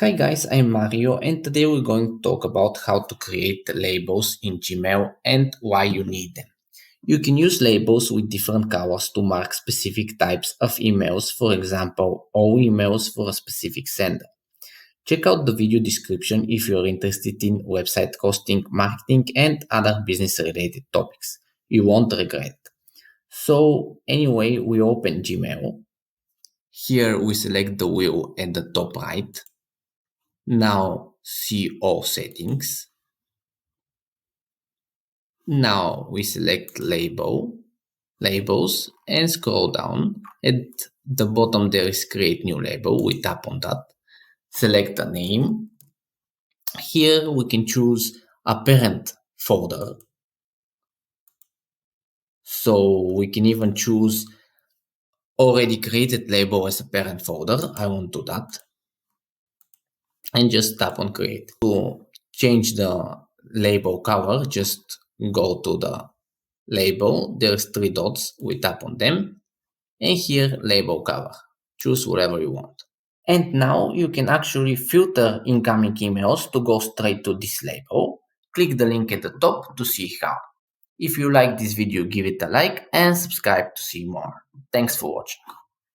Hi guys, I'm Mario and today we're going to talk about how to create labels in Gmail and why you need them. You can use labels with different colors to mark specific types of emails, for example, all emails for a specific sender. Check out the video description if you're interested in website hosting, marketing, and other business related topics. You won't regret. So, anyway, we open Gmail. Here we select the wheel at the top right. Now see all settings. Now we select labels and scroll down. At the bottom there is create new label. We tap on that. Select a name. Here we can choose a parent folder. So we can even choose already created label as a parent folder. I won't do that. And just tap on create. To change the label color, just go to the label. There's three dots. We tap on them. And here, label color. Choose whatever you want. And now you can actually filter incoming emails to go straight to this label. Click the link at the top to see how. If you like this video, give it a like and subscribe to see more. Thanks for watching.